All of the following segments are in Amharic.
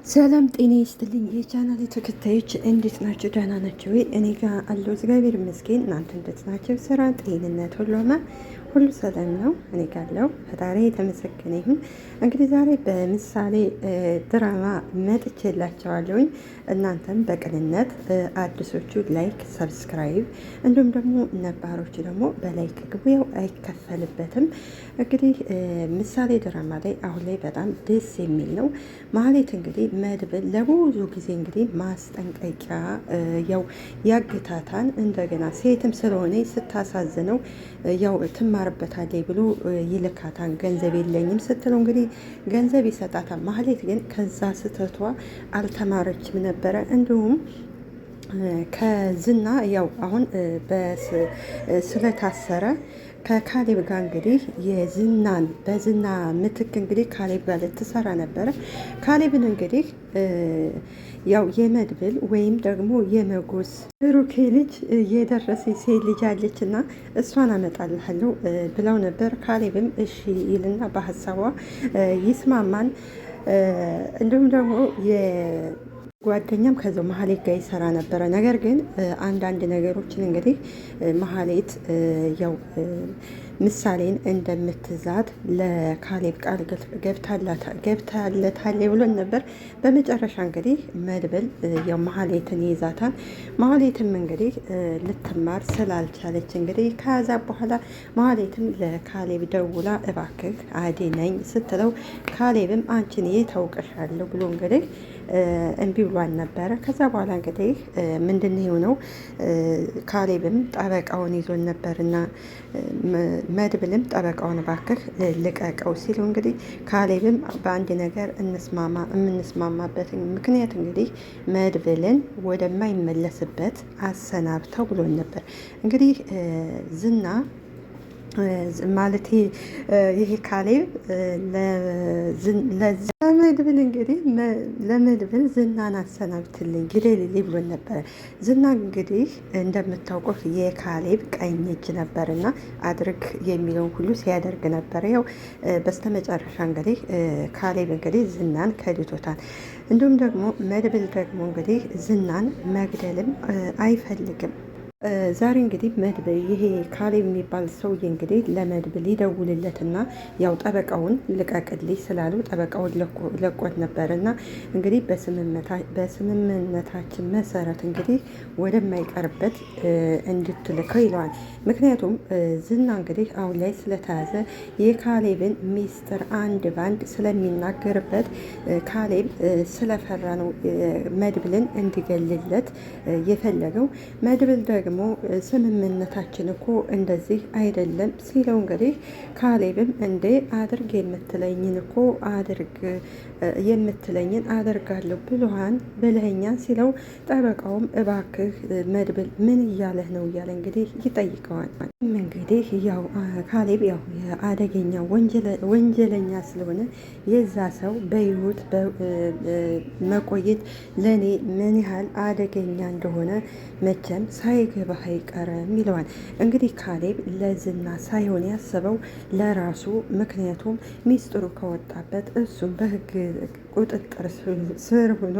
ሰላም ጤና ይስጥልኝ የቻናል ተከታዮች እንዴት ናቸው? ደህና ናቸው ወይ? እኔ ጋር አለው እግዚአብሔር ይመስገን። እናንተ እንዴት ናቸው? ስራ፣ ጤንነት ሁሉ ሰላም ነው? እኔ ጋር አለው ፈጣሪ የተመሰገነ ይሁን። እንግዲህ ዛሬ በምሳሌ ድራማ መጥቼላቸዋለሁኝ። እናንተም በቅንነት አዲሶቹ ላይክ፣ ሰብስክራይብ እንዲሁም ደግሞ ነባሮቹ ደግሞ በላይክ ግቡ። ያው አይከፈልበትም። እንግዲህ ምሳሌ ድራማ ላይ አሁን ላይ በጣም ደስ የሚል ነው ማለት እንግዲህ መድብል ለብዙ ጊዜ እንግዲህ ማስጠንቀቂያ ያው ያግታታን እንደገና ሴትም ስለሆነ ስታሳዝነው ያው ትማርበታለች ብሎ ይልካታን። ገንዘብ የለኝም ስትለው እንግዲህ ገንዘብ ይሰጣታል። ማህሌት ግን ከዛ ስተቷ አልተማረችም ነበረ። እንዲሁም ከዝና ያው አሁን ስለታሰረ ከካሌብ ጋር እንግዲህ በዝና ምትክ እንግዲህ ካሌብ ጋር ልትሰራ ነበረ። ካሌብን እንግዲህ ያው የመድብል ወይም ደግሞ የመጎስ ብሩኬ ልጅ የደረሰ ሴት ልጅ አለች እና እሷን አመጣልሃለሁ ብለው ነበር። ካሌብም እሺ ይልና በሀሳቧ ይስማማን። እንዲሁም ደግሞ ጓደኛም ከዛው ማህሌት ጋር ይሰራ ነበረ። ነገር ግን አንዳንድ ነገሮችን እንግዲህ ማህሌት ያው ምሳሌን እንደምትዛት ለካሌብ ቃል ገብታለታል ብሎን ነበር። በመጨረሻ እንግዲህ መድብል ያው ማህሌትን ይዛታል። ማህሌትም እንግዲህ ልትማር ስላልቻለች እንግዲህ ከዛ በኋላ ማህሌትም ለካሌብ ደውላ እባክህ አድነኝ ስትለው ካሌብም አንቺን የታውቀሻለሁ ብሎ እንግዲህ እምቢ ብሏን ነበረ። ከዛ በኋላ እንግዲህ ምንድን የሆነው ካሌብም ጠበቃውን ይዞን ነበርና መድብልም ጠበቃውን እባክህ ልቀቀው ሲለው እንግዲህ ካሌብም በአንድ ነገር የምንስማማበት ምክንያት እንግዲህ መድብልን ወደማይመለስበት አሰናብተው ብሎን ነበር። እንግዲህ ዝና ማለት ይሄ ካሌብ ለመድብል እንግዲህ ለመድብል ዝናን አሰናብትልኝ ግደልልኝ ብሎን ነበረ። ዝና እንግዲህ እንደምታውቁት የካሌብ ቀኝ እጅ ነበርና አድርግ የሚለውን ሁሉ ሲያደርግ ነበር። ያው በስተመጨረሻ እንግዲህ ካሌብ እንግዲህ ዝናን ከድቶታል። እንዲሁም ደግሞ መድብል ደግሞ እንግዲህ ዝናን መግደልም አይፈልግም። ዛሬ እንግዲህ መድብል ይሄ ካሌብ የሚባል ሰውዬ እንግዲህ ለመድብል ይደውልለትና ያው ጠበቃውን ልቀቅልኝ ስላሉ ጠበቃውን ለቆት ነበር እና እንግዲህ በስምምነታችን መሰረት እንግዲህ ወደማይቀርበት እንድትልከው ይለዋል። ምክንያቱም ዝና እንግዲህ አሁን ላይ ስለተያዘ የካሌብን ሚስጥር አንድ ባንድ ስለሚናገርበት ካሌብ ስለፈራ ነው መድብልን እንዲገልለት የፈለገው። መድብል ደግሞ ስምምነታችን እኮ እንደዚህ አይደለም ሲለው እንግዲህ ካሌብም እንዴ አድርግ የምትለኝን እኮ አድርግ የምትለኝን አደርጋለሁ ብለኸኛል ሲለው ጠበቃውም እባክህ መድብል ምን እያለህ ነው እያለ እንግዲህ ይጠይቀዋል። እንግዲህ ያው ካሌብ ያው አደገኛ ወንጀለኛ ስለሆነ የዛ ሰው በህይወት መቆየት ለእኔ ምን ያህል አደገኛ እንደሆነ መቼም ሳይገባህ አይቀርም ይለዋል። እንግዲህ ካሌብ ለዝና ሳይሆን ያሰበው ለራሱ፣ ምክንያቱም ሚስጥሩ ከወጣበት እሱም በህግ ቁጥጥር ስር ሆኖ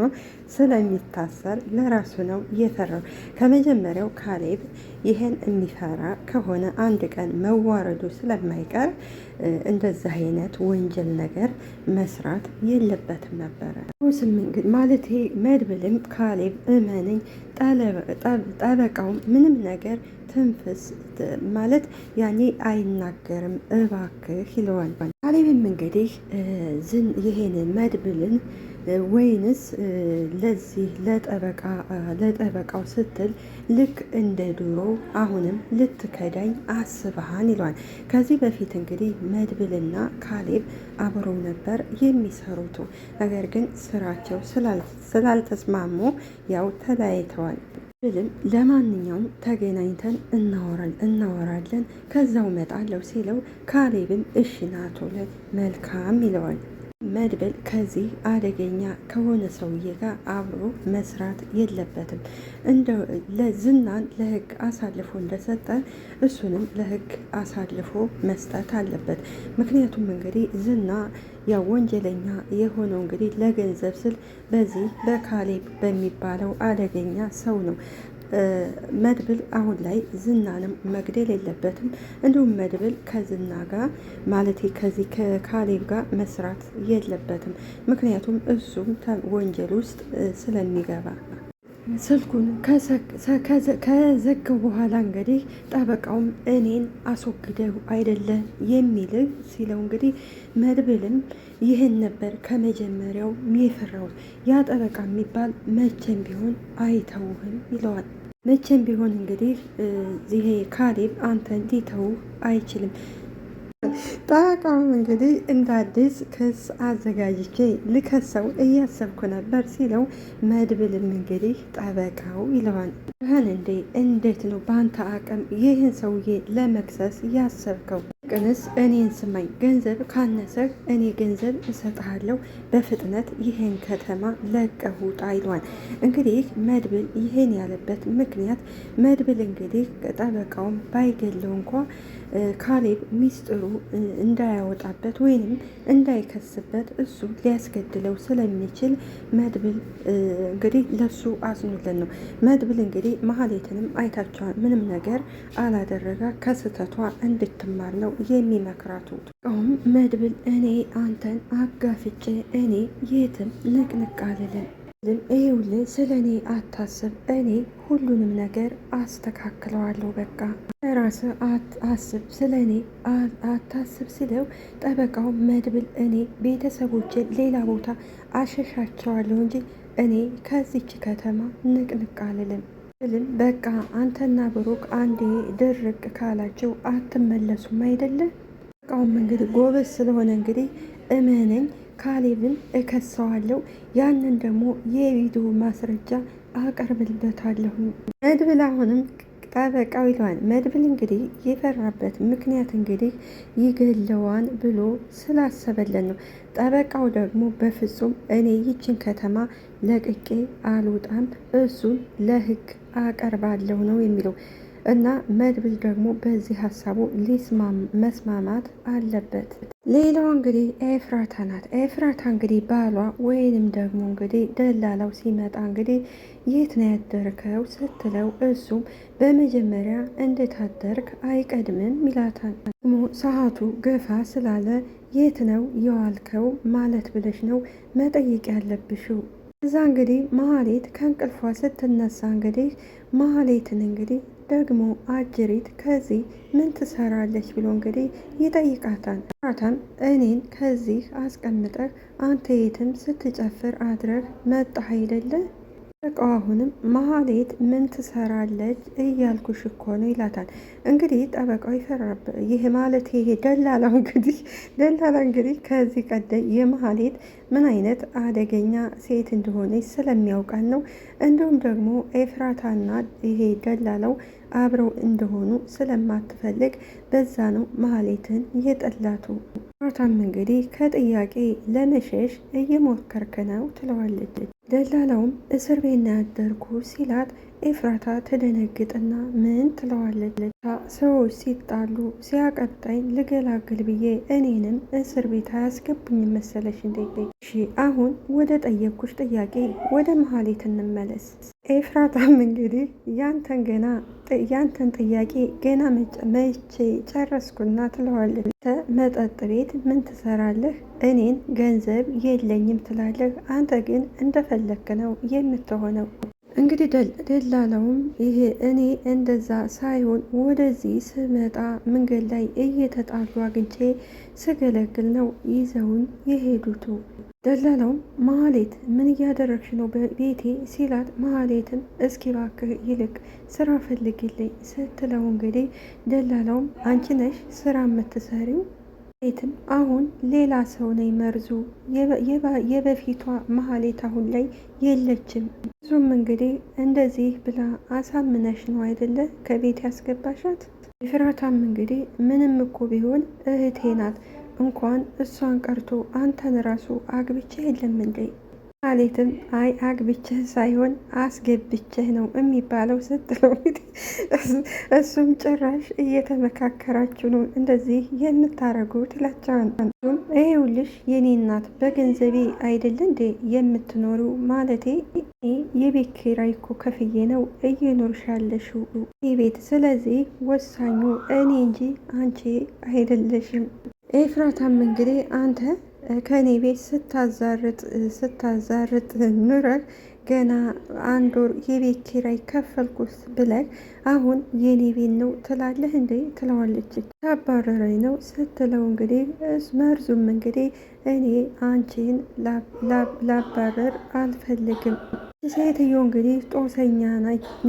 ስለሚታሰር ለራሱ ነው የፈራው። ከመጀመሪያው ካሌብ ይህን የሚፈራ ከሆነ አንድ ቀን መዋረዱ ስለማይቀር እንደዚህ አይነት ወንጀል ነገር መስራት የለበትም ነበረ። ማለት መድብልም ካሌብ እመነኝ፣ ጠበቃውም ምንም ነገር ትንፍስ ማለት ያኔ አይናገርም እባክህ ይለዋል። ካሌብም እንግዲህ ይሄን መድብልን ወይንስ ለዚህ ለጠበቃው ስትል ልክ እንደ ድሮ አሁንም ልትከዳኝ አስበሃን ይለዋል። ከዚህ በፊት እንግዲህ መድብልና ካሌብ አብረው ነበር የሚሰሩት። ነገር ግን ስራቸው ስላልተስማሙ ያው ተለያይተዋል። ለማንኛውም ተገናኝተን እናወራለን ከዛው መጣለው ሲለው ካሌብም እሺ ና ቶሎ መልካም ይለዋል። መድብል ከዚህ አደገኛ ከሆነ ሰውዬ ጋር አብሮ መስራት የለበትም። እንደ ለዝናን ለህግ አሳልፎ እንደሰጠ እሱንም ለህግ አሳልፎ መስጠት አለበት። ምክንያቱም እንግዲህ ዝና ያው ወንጀለኛ የሆነው እንግዲህ ለገንዘብ ስል በዚህ በካሌብ በሚባለው አደገኛ ሰው ነው። መድብል አሁን ላይ ዝናንም መግደል የለበትም። እንዲሁም መድብል ከዝና ጋር ማለት ከዚህ ከካሌብ ጋር መስራት የለበትም። ምክንያቱም እሱም ወንጀል ውስጥ ስለሚገባ ስልኩን ከዘገው በኋላ እንግዲህ ጠበቃውም እኔን አስወግደው አይደለም የሚልህ ሲለው እንግዲህ መድብልም ይህን ነበር ከመጀመሪያው የፈራው። ያ ጠበቃ የሚባል መቼም ቢሆን አይተውህም ይለዋል። መቼም ቢሆን እንግዲህ ይሄ ካሌብ አንተን ሊተው አይችልም። ጠበቃውም እንግዲህ እንደ አዲስ ክስ አዘጋጅቼ ልከሰው እያሰብኩ ነበር ሲለው መድብልም እንግዲህ ጠበቃው ይለዋል። ይህን እንዴት ነው በአንተ አቅም ይህን ሰውዬ ለመክሰስ ያሰብከው? ቅንስ እኔን ስማኝ፣ ገንዘብ ካነሰህ እኔ ገንዘብ እሰጥሃለሁ፣ በፍጥነት ይህን ከተማ ለቀህ ውጣ ይለዋል። እንግዲህ መድብል ይህን ያለበት ምክንያት መድብል እንግዲህ ጠበቃውም ባይገለው እንኳ ካሌብ ሚስጥሩ እንዳያወጣበት ወይንም እንዳይከስበት እሱ ሊያስገድለው ስለሚችል መድብል እንግዲህ ለሱ አዝኖለን ነው። መድብል እንግዲህ መሀሌትንም አይታቸዋል። ምንም ነገር አላደረጋ ከስተቷ እንድትማር ነው የሚመክራቱ። መድብል እኔ አንተን አጋፍጬ እኔ የትም ንቅንቅ አልልም። ይኸውልህ ስለ እኔ አታስብ፣ እኔ ሁሉንም ነገር አስተካክለዋለሁ። በቃ ራስህ አስብ፣ ስለ እኔ አታስብ ሲለው ጠበቃው መድብል እኔ ቤተሰቦችን ሌላ ቦታ አሸሻቸዋለሁ እንጂ እኔ ከዚች ከተማ ንቅንቅ አልልም። በቃ አንተና ብሩክ አንዴ ድርቅ ካላቸው አትመለሱም አይደለም? ጠበቃውም እንግዲህ ጎበዝ ስለሆነ እንግዲህ እመነኝ ካሌብን እከሰዋለሁ፣ ያንን ደግሞ የቪዲዮ ማስረጃ አቀርብልበታለሁ። መድብል አሁንም ጠበቃው ይለዋል። መድብል እንግዲህ የፈራበት ምክንያት እንግዲህ ይገለዋን ብሎ ስላሰበለን ነው። ጠበቃው ደግሞ በፍጹም እኔ ይችን ከተማ ለቅቄ አልወጣም፣ እሱን ለህግ አቀርባለሁ ነው የሚለው እና መድብል ደግሞ በዚህ ሀሳቡ መስማማት አለበት። ሌላው እንግዲህ ኤፍራታ ናት። ኤፍራታ እንግዲህ ባሏ ወይንም ደግሞ እንግዲህ ደላላው ሲመጣ እንግዲህ የት ነው ያደርከው ስትለው እሱም በመጀመሪያ እንድታደርግ አይቀድምም ይላታል። ደግሞ ሰዓቱ ገፋ ስላለ የት ነው የዋልከው ማለት ብለሽ ነው መጠየቅ ያለብሽው። እዛ እንግዲህ መሀሌት ከእንቅልፏ ስትነሳ እንግዲህ መሀሌትን እንግዲህ ደግሞ አጅሪት ከዚህ ምን ትሰራለች ብሎ እንግዲህ ይጠይቃታል። ራታም እኔን ከዚህ አስቀምጠህ አንተ የትም ስትጨፍር አድረግ መጣህ አይደለ? ጠበቃው አሁንም መሀሌት ምን ትሰራለች እያልኩሽ እኮ ነው ይላታል። እንግዲህ ጠበቃው ይፈራብ። ይህ ማለት ይሄ ደላላ እንግዲህ ከዚህ ቀደም የመሀሌት ምን አይነት አደገኛ ሴት እንደሆነች ስለሚያውቃን ነው። እንዲሁም ደግሞ ኤፍራታና ይሄ ደላላው አብረው እንደሆኑ ስለማትፈልግ በዛ ነው መሀሌትን የጠላቱ። ኤፍራታም እንግዲህ ከጥያቄ ለመሸሽ እየሞከርክ ነው ትለዋለች። ደላላውም እስር ቤት ነው ያደርኩ ሲላት ኤፍራታ ትደነግጥና ምን ትለዋለች? ሰዎች ሲጣሉ ሲያቀጣኝ ልገላግል ብዬ እኔንም እስር ቤት አያስገቡኝ መሰለሽ እንዴ? እሺ አሁን ወደ ጠየቅኩሽ ጥያቄ ወደ መሀሌት እንመለስ። ኤፍራታም እንግዲህ ያንተን ጥያቄ ገና መቼ ጨረስኩና ትለዋለች። መጠጥ ቤት ምን ትሰራለህ? እኔን ገንዘብ የለኝም ትላለህ። አንተ ግን እንደፈለክ ነው የምትሆነው። እንግዲህ ደላላውም ይሄ እኔ እንደዛ ሳይሆን ወደዚህ ስመጣ መንገድ ላይ እየተጣሉ አግኝቼ ስገለግል ነው ይዘውን የሄዱት። ደላላውም መሀሌት ምን እያደረግሽ ነው በቤቴ ሲላት፣ መሀሌትም እስኪ እባክህ ይልቅ ስራ ፈልግልኝ ስትለው እንግዲህ ደላላውም አንቺ ነሽ ስራ የምትሰሪው? መሀሌትም አሁን ሌላ ሰው ነኝ መርዙ፣ የበፊቷ መሀሌት አሁን ላይ የለችም። እሱም እንግዲህ እንደዚህ ብላ አሳምነሽ ነው አይደለ ከቤት ያስገባሻት? ኤፍራታም እንግዲህ ምንም እኮ ቢሆን እህቴ ናት፣ እንኳን እሷን ቀርቶ አንተን ራሱ አግብቼ የለም እንዴ? ማለትም አይ አግብቼህ ሳይሆን አስገብቼህ ነው የሚባለው ስትለው እሱም ጭራሽ እየተመካከራችሁ ነው እንደዚህ የምታረጉ ትላቸዋል። ይኸውልሽ የኔ እናት በገንዘቤ አይደለ እንዴ የምትኖሩ? ማለቴ የቤት ኪራይ እኮ ከፍዬ ነው እየኖርሽ ያለሽው ቤት። ስለዚህ ወሳኙ እኔ እንጂ አንቺ አይደለሽም። ኤፍራታም እንግዲህ አንተ ከኔ ቤት ስታዛርጥ ኑረህ ገና አንድ ወር የቤት ኪራይ ከፈልኩስ ብለህ አሁን የኔ ቤት ነው ትላለህ እንዴ? ትለዋለች። ታባረረኝ ነው ስትለው እንግዲህ መርዙም እንግዲህ እኔ አንቺን ላባረር አልፈልግም። ሴትዮ እንግዲህ ጦሰኛ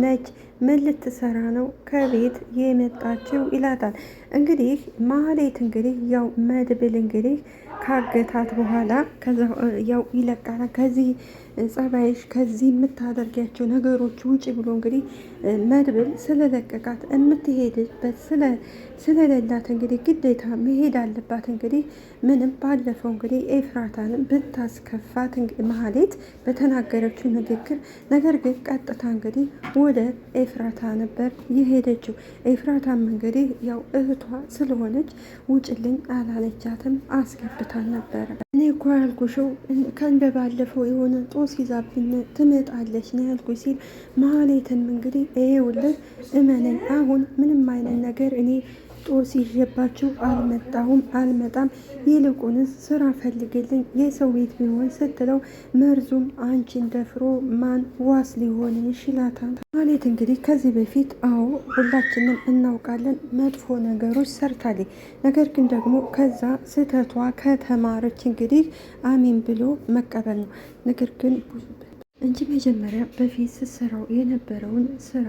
ነች። ምን ልትሰራ ነው ከቤት የመጣችው ይላታል። እንግዲህ ማህሌት እንግዲህ ያው መድብል እንግዲህ ካገታት በኋላ ከዛ ያው ይለቃል። ከዚህ ጸባይሽ፣ ከዚህ የምታደርጊያቸው ነገሮች ውጭ ብሎ እንግዲህ መድብል ስለለቀቃት የምትሄድበት ስለሌላት እንግዲህ ግዴታ መሄድ አለባት። እንግዲህ ምንም ባለፈው እንግዲህ ኤፍራታንም ብታስከፋት ማህሌት በተናገረችው ንግግር፣ ነገር ግን ቀጥታ እንግዲህ ወደ ኤፍራታ ነበር የሄደችው። ኤፍራታም እንግዲህ ያው እህቷ ስለሆነች ውጭልኝ አላለቻትም፣ አስገብታል ነበረ። እኔ እኮ ያልኩሽው ከእንደ ባለፈው የሆነ ጦስ ይዛብኝ ትመጣለች ነው ያልኩሽ ሲል ማህሌትን እንግዲህ ይኸውልህ እመነኝ፣ አሁን ምንም አይነት ነገር እኔ ጦስ ይዤባችሁ አልመጣም። ይልቁንስ ስራ ፈልግልኝ የሰው ቤት ቢሆን ስትለው መርዙም አንቺን ደፍሮ ማን ዋስ ሊሆን ይችላታል። ማለት እንግዲህ ከዚህ በፊት አዎ ሁላችንም እናውቃለን መጥፎ ነገሮች ሰርታለች። ነገር ግን ደግሞ ከዛ ስህተቷ ከተማረች እንግዲህ አሚን ብሎ መቀበል ነው። ነገር ግን እንጂ መጀመሪያ በፊት ስትሰራው የነበረውን ስራ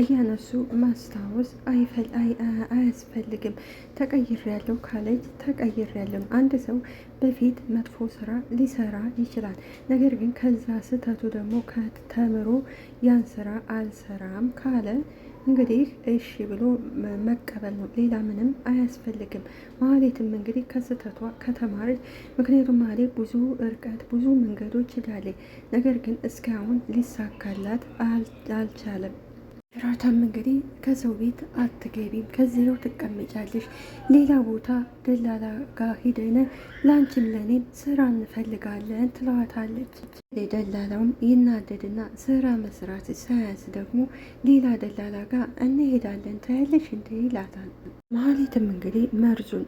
እያነሱ ማስታወስ አያስፈልግም። ተቀይሬያለሁ ካለች ተቀይሬያለሁ። አንድ ሰው በፊት መጥፎ ስራ ሊሰራ ይችላል። ነገር ግን ከዛ ስህተቱ ደግሞ ተምሮ ያን ስራ አልሰራም ካለ እንግዲህ እሺ ብሎ መቀበል ነው። ሌላ ምንም አያስፈልግም። ማህሌትም እንግዲህ ከስህተቷ ከተማረች፣ ምክንያቱም ማህሌት ብዙ እርቀት ብዙ መንገዶች ሄዳለች። ነገር ግን እስካሁን ሊሳካላት አልቻለም። ኤፍራታም እንግዲህ ከሰው ቤት አትገቢም፣ ከዚያው ትቀመጫለሽ፣ ሌላ ቦታ ደላላ ጋር ሂደን ላንቺም ለኔም ስራ እንፈልጋለን ትለዋታለች። ደላላውም ይናደድና ስራ መስራት ሳያንስ ደግሞ ሌላ ደላላ ጋር እንሄዳለን ታያለሽ እንደ ይላታል። ማህሌትም እንግዲህ መርዙን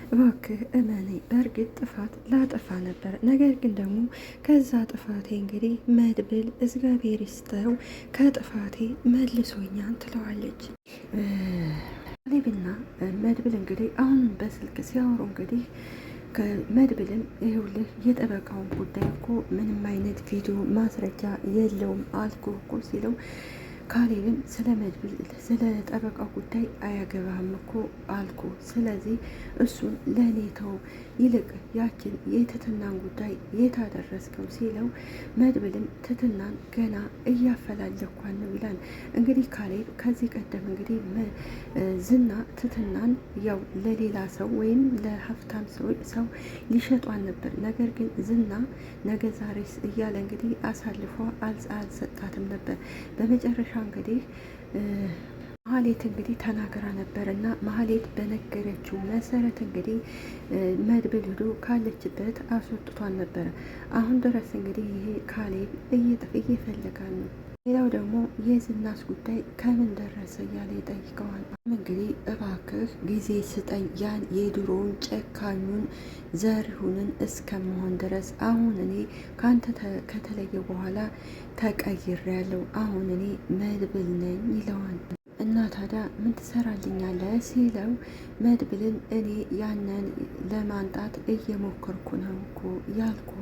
እባክህ እመኔ፣ በእርግጥ ጥፋት ላጠፋ ነበር። ነገር ግን ደግሞ ከዛ ጥፋቴ እንግዲህ መድብል እግዚአብሔር ይስጠው ከጥፋቴ መልሶኛን ትለዋለች። ካሌብና መድብል እንግዲህ አሁንም በስልክ ሲያወሩ እንግዲህ መድብልም ይኸውልህ የጠበቃውን ጉዳይ እኮ ምንም አይነት ቪዲዮ ማስረጃ የለውም አልኩ እኮ ሲለው ካሌብም ስለ መድብል ስለ ጠበቃው ጉዳይ አያገባህም እኮ አልኩ። ስለዚህ እሱን ለእኔ ተው፣ ይልቅ ያችን የትትናን ጉዳይ የታደረስከው ሲለው መድብልም ትትናን ገና እያፈላለኳን ነው ይላል። እንግዲህ ካሌብ ከዚህ ቀደም እንግዲህ ዝና ትትናን ያው ለሌላ ሰው ወይም ለሀብታም ሰው ሊሸጧን ነበር። ነገር ግን ዝና ነገ ዛሬስ እያለ እንግዲህ አሳልፎ አልሰጣትም ነበር። በመጨረሻ እንግዲህ ማህሌት እንግዲህ ተናግራ ነበር እና ማህሌት በነገረችው መሰረት እንግዲህ መድብል ሄዶ ካለችበት አስወጥቷን ነበረ። አሁን ድረስ እንግዲህ ይሄ ካሌብ እየፈለጋል ነው። ሌላው ደግሞ የዝናስ ጉዳይ ከምን ደረሰ እያለ ይጠይቀዋል። እንግዲህ እባክህ ጊዜ ስጠኝ፣ ያን የድሮውን ጨካኙን ዘሪሁንን እስከመሆን ድረስ አሁን እኔ ከአንተ ከተለየ በኋላ ተቀይሬያለሁ፣ አሁን እኔ መድብል ነኝ ይለዋል። እና ታዲያ ምን ትሰራልኛለህ ሲለው መድብልን እኔ ያንን ለማንጣት እየሞከርኩ ነው እኮ ያልኩ።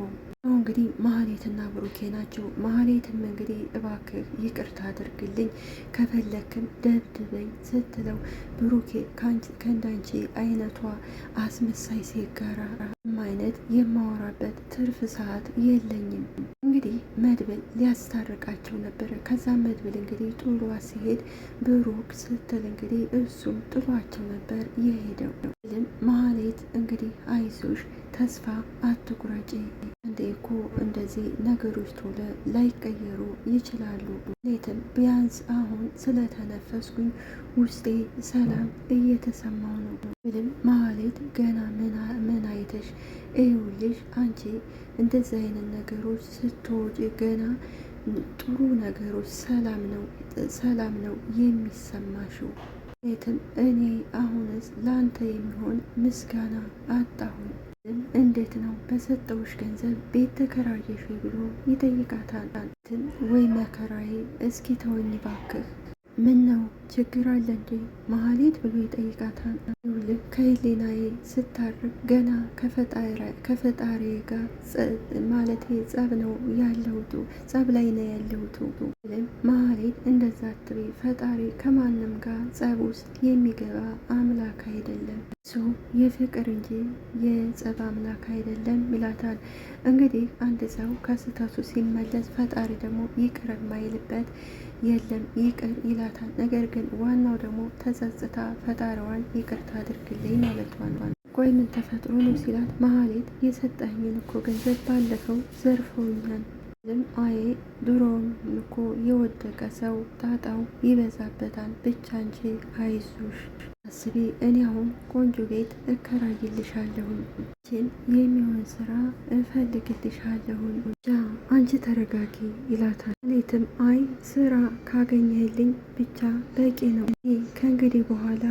እንግዲህ ማህሌትና ብሩኬ ናቸው። ማህሌትም እንግዲህ እባክህ ይቅርታ አድርግልኝ፣ ከፈለክም ደብድበኝ ስትለው ብሩኬ ከእንዳንቺ አይነቷ አስመሳይ ሴት ጋራ አይነት የማወራበት ትርፍ ሰዓት የለኝም። እንግዲህ መድብል ሊያስታርቃቸው ነበረ። ከዛ መድብል እንግዲህ ጥሏ ሲሄድ ብሩክ ስትል እንግዲህ እሱም ጥሏቸው ነበር የሄደው። መሀሌት እንግዲህ አይዞሽ፣ ተስፋ አትቁረጪ፣ እንዴ እኮ እንደዚህ ነገሮች ቶሎ ላይቀየሩ ይችላሉ። ሌትም ቢያንስ አሁን ስለተነፈስኩኝ ውስጤ ሰላም እየተሰማው ነው ብልም መሀሌት ገና ምን አይተሽ ይኸውልሽ፣ አንቺ እንደዚህ አይነት ነገሮች ስትወጪ ገና ጥሩ ነገሮች ሰላም ነው የሚሰማሽው። ሌትም እኔ አሁንስ ለአንተ የሚሆን ምስጋና አጣሁኝ። እንዴት ነው በሰጠውሽ ገንዘብ ቤት ተከራየሽ ብሎ ይጠይቃታል። ወይ መከራዬ፣ እስኪ ተወኝ ባክህ፣ ምን ነው ችግር አለ እንዴ መሀሌት ብሎ ይጠይቃታል። ከህሊናዬ ስታርቅ ገና ከፈጣሪ ጋር ማለቴ ጸብ ላይ ነው ያለሁት። መሀሌት እንደዛ አትበይ፣ ፈጣሪ ከማንም ጋር ጸብ ውስጥ የሚገባ አምላክ አይደለም፣ እሱ የፍቅር እንጂ የጸብ አምላክ አይደለም ይላታል። እንግዲህ አንድ ሰው ከስህተቱ ሲመለስ ፈጣሪ ደግሞ ይቅር የማይልበት የለም፣ ይቅር ይላታል። ነገር ግን ዋናው ደግሞ ተጸጽታ ፈጣሪዋን ይቅርታ አድርግልኝ ማለቷን። ቆይ ምን ተፈጥሮ ነው ሲላት፣ መሀሌት የሰጠኝን እኮ ገንዘብ ባለፈው ዘርፈውኛል። አይ ድሮም እኮ የወደቀ ሰው ጣጣው ይበዛበታል፣ ብቻ አንቺ አይዞሽ አስቢ፣ እኔ አሁን ቆንጆ ቤት እከራይልሻለሁኝ፣ ችን የሚሆን ስራ እፈልግልሻለሁኝ፣ ብቻ አንቺ ተረጋጊ ይላታል። ሌትም አይ ስራ ካገኘህልኝ ብቻ በቂ ነው፣ ከእንግዲህ በኋላ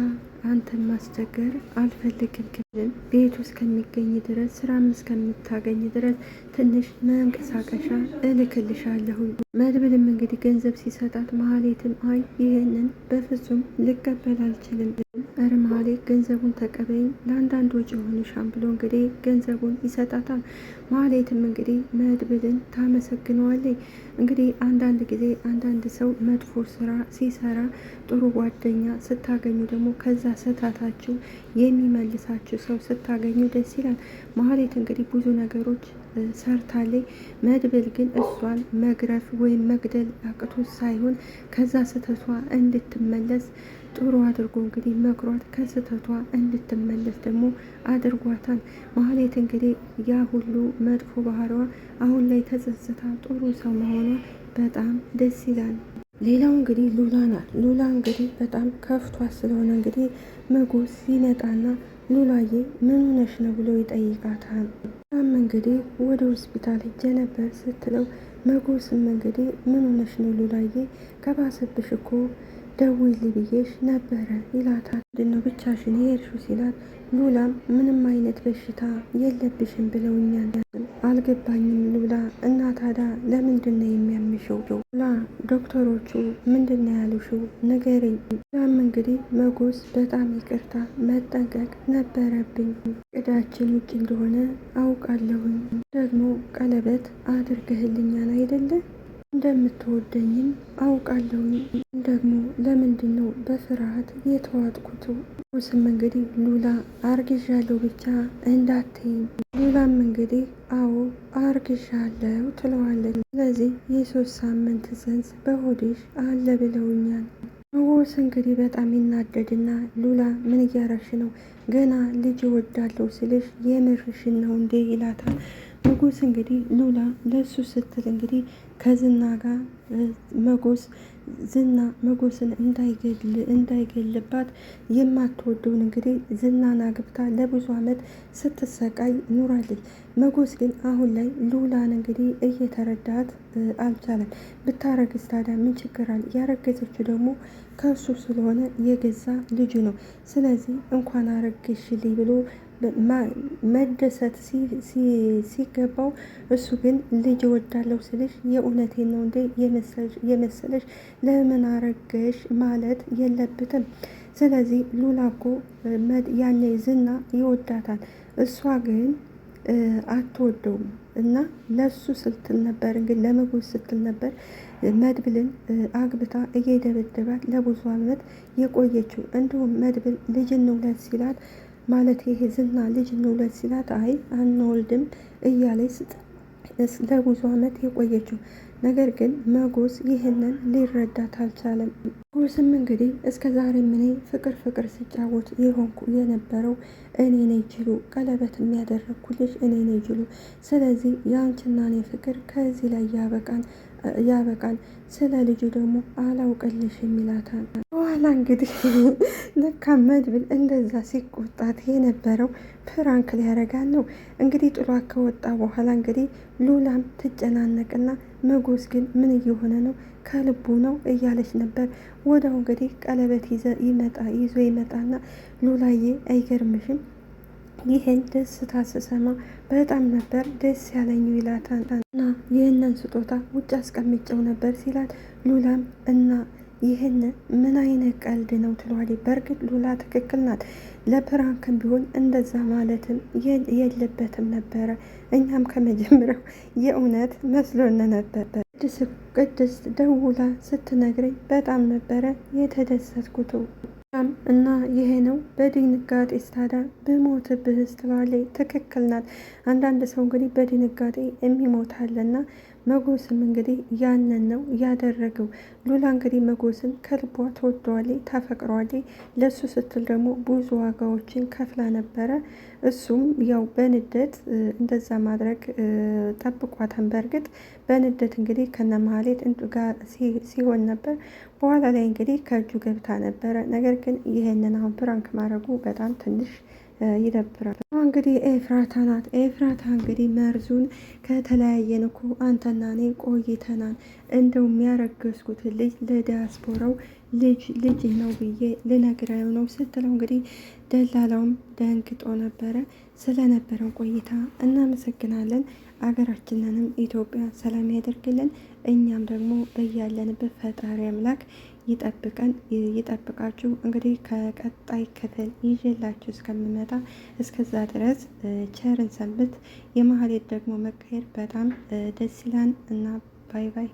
አንተን ማስቸገር አልፈልግም፣ ግን ቤቱ እስከሚገኝ ድረስ ስራም እስከምታገኝ ድረስ ትንሽ መንቀሳቀሻ እልክልሻለሁ። መድብልም እንግዲህ ገንዘብ ሲሰጣት መሀሌትም አይ ይህንን በፍጹም ልቀበል አልችልም፣ ኧረ መሀሌት ገንዘቡን ተቀበይኝ፣ ለአንዳንድ ወጪ ሆንሻም ብሎ እንግዲህ ገንዘቡን ይሰጣታል። መሀሌትም እንግዲህ መድብልን ታመሰግነዋለች። እንግዲህ አንዳንድ ጊዜ አንዳንድ ሰው መጥፎ ስራ ሲሰራ ጥሩ ጓደኛ ስታገኙ ደግሞ ከዛ ስህተታችሁ የሚመልሳችሁ ሰው ስታገኙ ደስ ይላል። መሀሌት እንግዲህ ብዙ ነገሮች ሰርታለች። መድብል ግን እሷን መግረፍ ወይም መግደል አቅቶ ሳይሆን ከዛ ስህተቷ እንድትመለስ ጥሩ አድርጎ እንግዲህ መክሯት ከስህተቷ እንድትመለስ ደግሞ አድርጓታል። መሀሌት እንግዲህ ያ ሁሉ መጥፎ ባህሪዋ አሁን ላይ ተጸጽታ ጥሩ ሰው መሆኗ በጣም ደስ ይላል። ሌላው እንግዲህ ሉላ ናት። ሉላ እንግዲህ በጣም ከፍቷት ስለሆነ እንግዲህ መጎስ ይመጣና ሉላዬ ምን ሆነሽ ነው ብሎ ይጠይቃታል። እንግዲህ ወደ ሆስፒታል ሄጄ ነበር ስትለው መጎስም እንግዲህ ምን ሆነሽ ነው ሉላዬ፣ ከባሰብሽ እኮ ደውዪልኝ ብዬሽ ነበረ ይላታል። ምንድነው ብቻሽን የሄድሽው ሲላት ሉላም ምንም አይነት በሽታ የለብሽም ብለውኛል። አልገባኝም ሉላ፣ እና ታዲያ ለምንድን ነው የሚያምሽው? ሉላ ዶክተሮቹ ምንድን ነው ያሉሽው? ንገሪኝ። ሉላም እንግዲህ መጎስ በጣም ይቅርታ፣ መጠንቀቅ ነበረብኝ። እቅዳችን ውጭ እንደሆነ አውቃለሁኝ። ደግሞ ቀለበት አድርገህልኛል አይደለ? እንደምትወደኝም አውቃለሁኝ። ደግሞ ለምንድን ነው በፍርሃት የተዋጥኩት? ስም እንግዲህ ሉላ አርግዣለሁ ብቻ እንዳትይኝ። ሉላም እንግዲህ አዎ አርግዣለሁ ትለዋለች። ስለዚህ የ3 ሳምንት ጽንስ በሆድሽ አለ ብለውኛል። መጎስ እንግዲህ በጣም ይናደድና ሉላ ምን እያረሽ ነው? ገና ልጅ እወዳለሁ ስልሽ የምርሽን ነው እንዴ ይላታል። መጎስ እንግዲህ ሉላ ለሱ ስትል እንግዲህ ከዝና ጋር ዝና መጎስን እንዳይገልባት የማትወደውን እንግዲህ ዝናን አግብታ ለብዙ ዓመት ስትሰቃይ ኑራለች። መጎስ ግን አሁን ላይ ሉላን እንግዲህ እየተረዳት አልቻለም። ብታረግዝ ታዲያ ምን ችግር አለ? ያረገዘችው ደግሞ ከሱ ስለሆነ የገዛ ልጁ ነው። ስለዚህ እንኳን አረግሽልኝ ብሎ መደሰት ሲገባው እሱ ግን ልጅ እወዳለሁ ስልሽ የእውነቴን ነው እንዴ የመሰለሽ? ለምን አረገሽ ማለት የለብትም። ስለዚህ ሉላ እኮ ያኔ ዝና ይወዳታል፣ እሷ ግን አትወደውም። እና ለሱ ስትል ነበር እንግዲህ ለመጎስ ስትል ነበር መድብልን አግብታ እየደበደባት ለብዙ ዓመት የቆየችው። እንዲሁም መድብል ልጅ እንውለድ ሲላት ማለት ይሄ ዝና ልጅ እንውለድ ሲላት አይ አንወልድም ለብዙ ዓመት የቆየችው። ነገር ግን መጎስ ይህንን ሊረዳት አልቻለም። መጎስም እንግዲህ እስከ ዛሬ እኔ ፍቅር ፍቅር ሲጫወት የሆንኩ የነበረው እኔ ነኝ ጅሉ፣ ቀለበት የሚያደረግኩልሽ እኔ ነኝ ጅሉ። ስለዚህ የአንቺና እኔ ፍቅር ከዚህ ላይ ያበቃል። ስለ ልጁ ደግሞ አላውቅልሽም ይላታል። በኋላ እንግዲህ ለካ መድብል እንደዛ ሲቆጣት የነበረው ፕራንክ ሊያረጋን ነው። እንግዲህ ጥሏት ከወጣ በኋላ እንግዲህ ሉላም ትጨናነቅና መጎስ ግን ምን እየሆነ ነው ከልቡ ነው እያለች ነበር። ወዲያው እንግዲህ ቀለበት ይዞ ይመጣና ሉላዬ አይገርምሽም? ይህን ደስታ ስሰማ በጣም ነበር ደስ ያለኝ ይላታል። እና ይህንን ስጦታ ውጭ አስቀምጨው ነበር ሲላት ሉላም እና ይህን ምን አይነት ቀልድ ነው ትሏለች። በእርግጥ ሉላ ትክክል ናት። ለፕራንክም ቢሆን እንደዛ ማለትም የለበትም ነበረ። እኛም ከመጀመሪያው የእውነት መስሎን ነበር። ቅድስት ደውላ ስትነግረኝ በጣም ነበረ የተደሰትኩት እና ይሄ ነው በድንጋጤ ስታዳ ብሞትብህስ ትላለች። ትክክል ናት። አንዳንድ ሰው እንግዲህ በድንጋጤ የሚሞታልና መጎስም እንግዲህ ያንን ነው ያደረገው። ሉላ እንግዲህ መጎስን ከልቧ ተወደዋለች፣ ታፈቅረዋለች። ለሱ ስትል ደግሞ ብዙ ዋጋዎችን ከፍላ ነበረ። እሱም ያው በንደት እንደዛ ማድረግ ጠብቋታን። በእርግጥ በንደት እንግዲህ ከነ መሀሌት ጋር ሲሆን ነበር። በኋላ ላይ እንግዲህ ከእጁ ገብታ ነበረ። ነገር ግን ይህንን አሁን ፕራንክ ማድረጉ በጣም ትንሽ ይደብራል። እንግዲህ ኤፍራታ ናት። ኤፍራታ እንግዲህ መርዙን ከተለያየን እኮ አንተና እኔ ቆይተናል፣ እንደው የሚያረገዝኩት ልጅ ለዲያስፖራው ልጅ ነው ብዬ ልነግረው ነው ስትለው እንግዲህ ደላላውም ደንግጦ ነበረ። ስለነበረው ቆይታ እናመሰግናለን። አገራችንንም ኢትዮጵያ ሰላም ያደርግልን። እኛም ደግሞ በያለንበት ፈጣሪ አምላክ ይጠብቃችሁ። እንግዲህ ከቀጣይ ክፍል ይዤላችሁ እስከምመጣ እስከዛ ድረስ ቸርን ሰንብት። የማህሌት ደግሞ መቀየር በጣም ደስ ይላል እና ባይ ባይ።